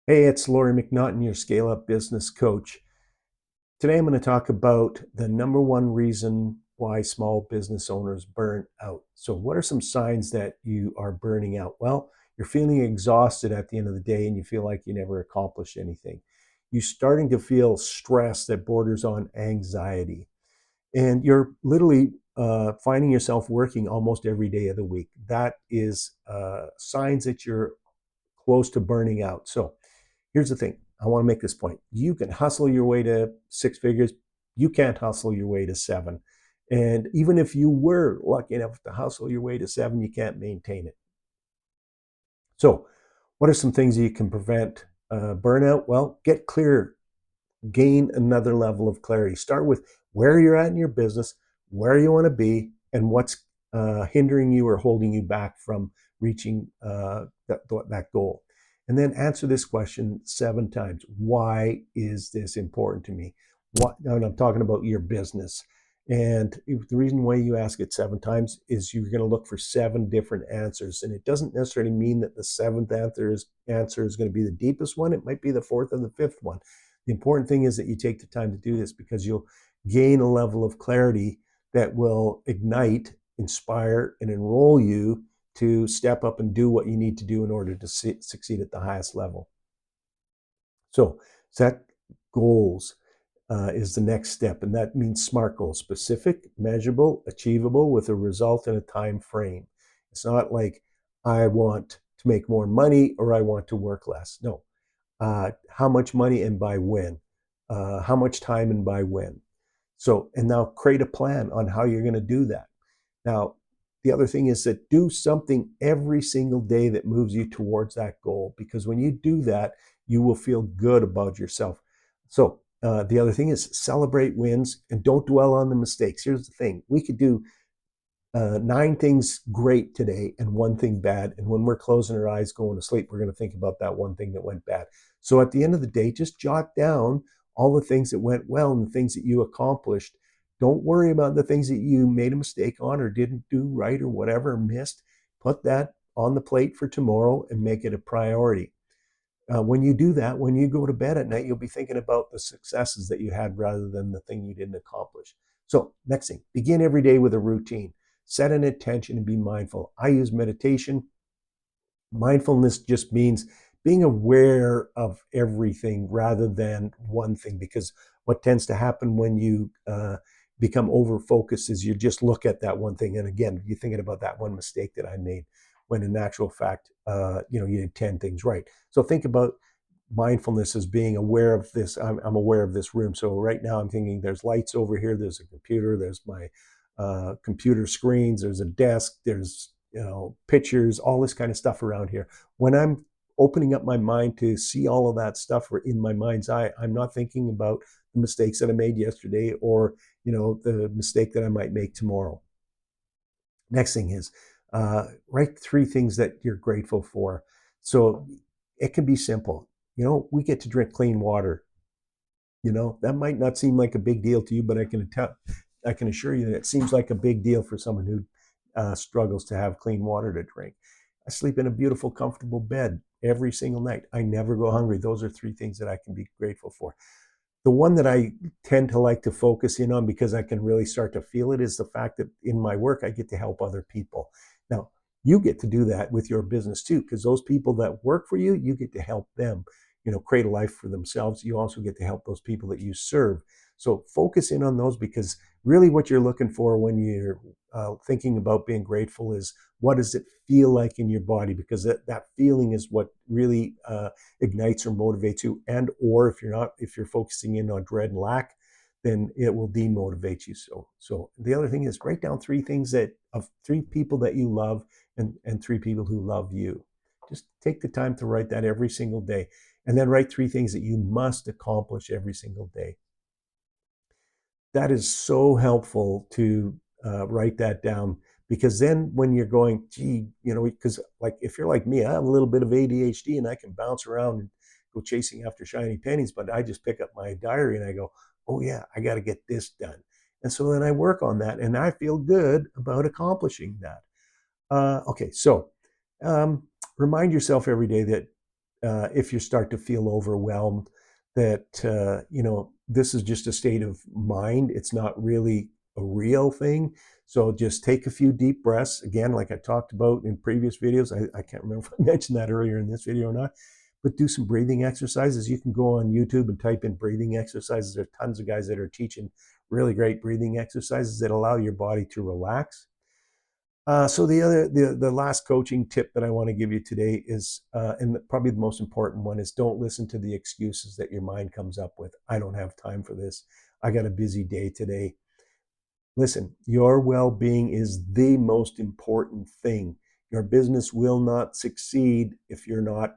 Hey, it's Laurie McNaughton, your Scale Up Business Coach. Today I'm going to talk about the number one reason why small business owners burn out. So, what are some signs that you are burning out? Well, you're feeling exhausted at the end of the day and you feel like you never accomplished anything. You're starting to feel stress that borders on anxiety. And you're literally finding yourself working almost every day of the week. That is signs that you're close to burning out. So, here's the thing. I want to make this point. You can hustle your way to six figures. You can't hustle your way to seven. And even if you were lucky enough to hustle your way to seven, you can't maintain it. So, what are some things that you can prevent burnout? Well, get clear, gain another level of clarity. Start with where you're at in your business, where you want to be, and what's hindering you or holding you back from reaching that goal. And then answer this question 7 times. Why is this important to me? What, and I'm talking about your business. And the reason why you ask it 7 times is you're going to look for 7 different answers. And it doesn't necessarily mean that the seventh answer is going to be the deepest one. It might be the fourth or the fifth one. The important thing is that you take the time to do this because you'll gain a level of clarity that will ignite, inspire, and enroll you to step up and do what you need to do in order to succeed at the highest level. So, set goals is the next step, and that means SMART goals: specific, measurable, achievable, with a result and a time frame. It's not like I want to make more money or I want to work less. No, how much money and by when, how much time and by when. So, and now create a plan on how you're going to do that. Now, the other thing is that do something every single day that moves you towards that goal, because when you do that, you will feel good about yourself. So, the other thing is celebrate wins and don't dwell on the mistakes. Here's the thing: we could do 9 things great today and 1 thing bad. And when we're closing our eyes going to sleep, we're going to think about that 1 thing that went bad. So at the end of the day, just jot down all the things that went well and the things that you accomplished. Don't worry about the things that you made a mistake on or didn't do right or whatever, missed. Put that on the plate for tomorrow and make it a priority. When you do that, when you go to bed at night, you'll be thinking about the successes that you had rather than the thing you didn't accomplish. So, next thing, begin every day with a routine. Set an intention and be mindful. I use meditation. Mindfulness just means being aware of everything rather than one thing, because what tends to happen when you become over focused is you just look at that one thing. And again, you're thinking about that one mistake that I made, when in actual fact, you did 10 things right. So think about mindfulness as being aware of this. I'm aware of this room. So right now I'm thinking there's lights over here, there's a computer, there's my computer screens, there's a desk, there's pictures, all this kind of stuff around here. When I'm opening up my mind to see all of that stuff in my mind's eye, I'm not thinking about the mistakes that I made yesterday or the mistake that I might make tomorrow. Next thing is write 3 things that you're grateful for. So it can be simple. We get to drink clean water. That might not seem like a big deal to you, but I can assure you that it seems like a big deal for someone who struggles to have clean water to drink. I sleep in a beautiful, comfortable bed every single night. I never go hungry. Those are 3 things that I can be grateful for. The one that I tend to like to focus in on, because I can really start to feel it, is the fact that in my work, I get to help other people. Now, you get to do that with your business too, because those people that work for you, you get to help them, create a life for themselves. You also get to help those people that you serve. So focus in on those, because really what you're looking for when you're thinking about being grateful is, what does it feel like in your body? Because that feeling is what really ignites or motivates you. And or if you're focusing in on dread and lack, then it will demotivate you. So the other thing is, write down 3 things that of 3 people that you love, and 3 people who love you. Just take the time to write that every single day, and then write 3 things that you must accomplish every single day. That is so helpful to write that down, because then when you're going, gee, because like if you're like me, I have a little bit of ADHD and I can bounce around and go chasing after shiny pennies, but I just pick up my diary and I go, oh yeah, I got to get this done. And so then I work on that and I feel good about accomplishing that. Okay, so um, remind yourself every day that if you start to feel overwhelmed, that this is just a state of mind. It's not really a real thing. So just take a few deep breaths. Again, like I talked about in previous videos, I can't remember if I mentioned that earlier in this video or not, but do some breathing exercises. You can go on YouTube and type in breathing exercises. There are tons of guys that are teaching really great breathing exercises that allow your body to relax. So the last coaching tip that I want to give you today is, and probably the most important one, is don't listen to the excuses that your mind comes up with. I don't have time for this. I got a busy day today. Listen, your well-being is the most important thing. Your business will not succeed if you're not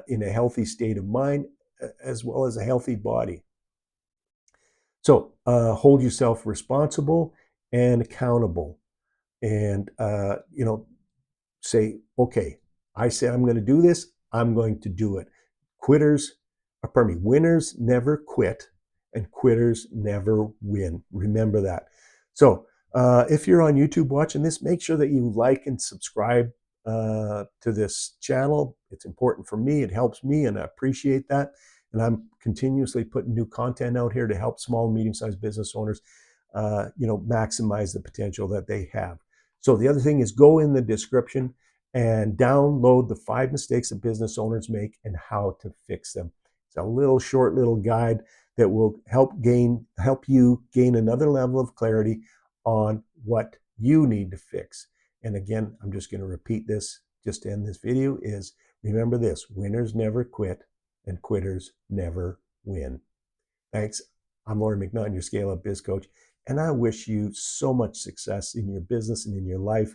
in a healthy state of mind, as well as a healthy body. So hold yourself responsible and accountable, and say, okay, I say I'm going to do this, I'm going to do it. Winners never quit, and quitters never win. Remember that. So if you're on YouTube watching this, make sure that you like and subscribe to this channel. It's important for me. It helps me, and I appreciate that. And I'm continuously putting new content out here to help small and medium-sized business owners, maximize the potential that they have. So the other thing is, go in the description and download the 5 mistakes that business owners make and how to fix them. It's a short little guide that will help you gain another level of clarity on what you need to fix. And again, I'm just going to repeat this just to end this video, is remember this: winners never quit and quitters never win. Thanks. I'm Lauren McNaughton, your Scale Up Biz Coach, and I wish you so much success in your business and in your life,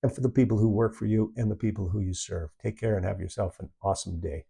and for the people who work for you and the people who you serve. Take care and have yourself an awesome day.